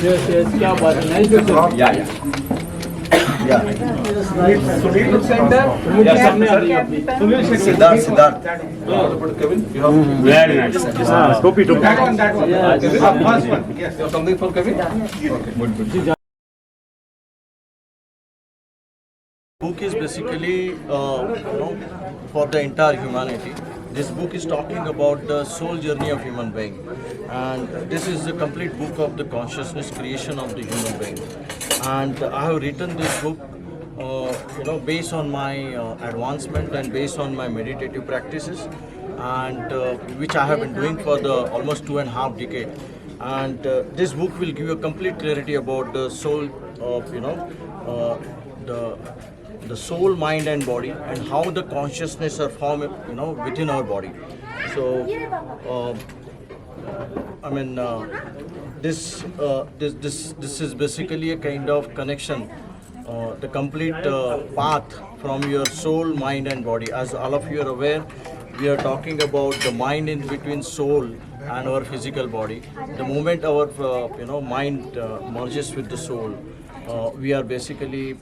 Yes, क्या बात है, nice to see. Yeah. Sunil Center. Yeah, सामने आ रही है अपनी. Sunil Center. Siddharth. Kevin, you have Very nice. Topi. that one. Yeah. Kevin, first one. Yes, you have something for Kevin? Okay, good. Book is basically for the entire humanity. This book is talking about the soul journey of human being, and this is the complete book of the consciousness creation of the human being. And I have written this book, based on my advancement and based on my meditative practices, and which I have been doing for the almost 2.5 decades. And this book will give you a complete clarity about the soul of the soul, mind and body, and how the consciousness are formed within our body. So this is basically a kind of connection, the complete path from your soul, mind and body. As all of you are aware, we are talking about the mind in between soul and our physical body. The moment our mind merges with the soul, we are basically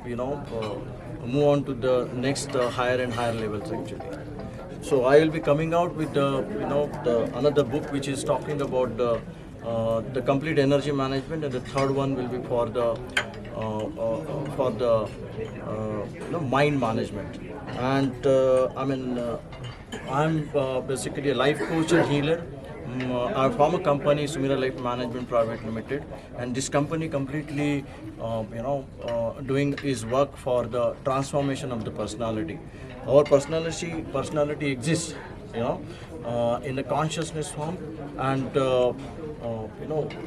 move on to the next higher and higher levels actually. So I will be coming out with the another book which is talking about the complete energy management, and the third one will be for the mind management. And I'm basically a life coach and healer. Our former company, Sumira Life Management Private Limited, and this company completely, doing is work for the transformation of the personality. Our personality exists, in the consciousness form, and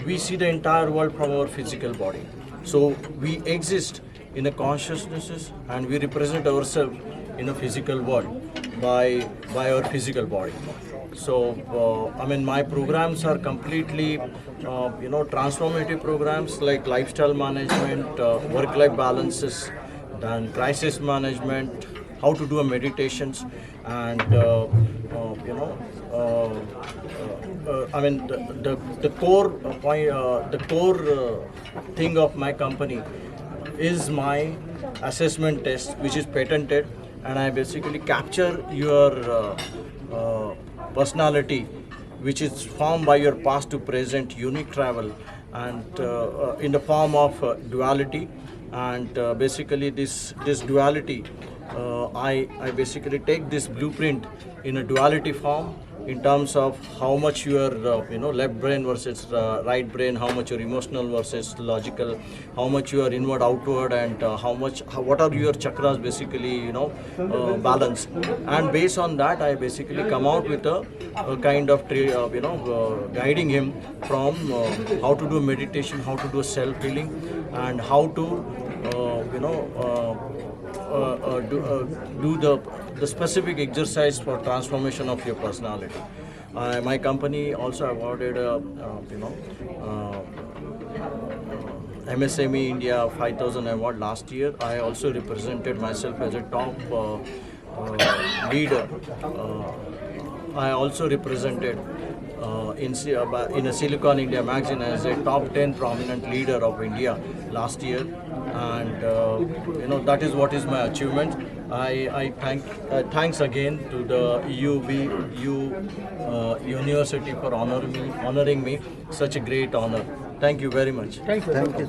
we see the entire world from our physical body. So we exist in a consciousnesses, and we represent ourselves in a physical world by our physical body. So my programs are completely transformative programs like lifestyle management, work-life balances, then crisis management, how to do a meditations, and the core point, the core thing of my company is my assessment test, which is patented, and I basically capture your personality, which is formed by your past to present unique travel, and in the form of duality. And basically this duality, I basically take this blueprint in a duality form, in terms of how much your left brain versus right brain, how much your emotional versus logical, how much you are inward outward, and what are your chakras basically balanced. And based on that, I basically come out with a kind of guiding him from how to do meditation, how to do self healing, and how to do the specific exercise for transformation of your personality. My company also awarded MSME India 5000 award last year. I also represented myself as a top leader. I also represented in a Silicon India magazine as a top 10 prominent leader of India last year, and that is what is my achievement. I thanks again to the University for honoring me such a great honor. Thank you very much. Thank you.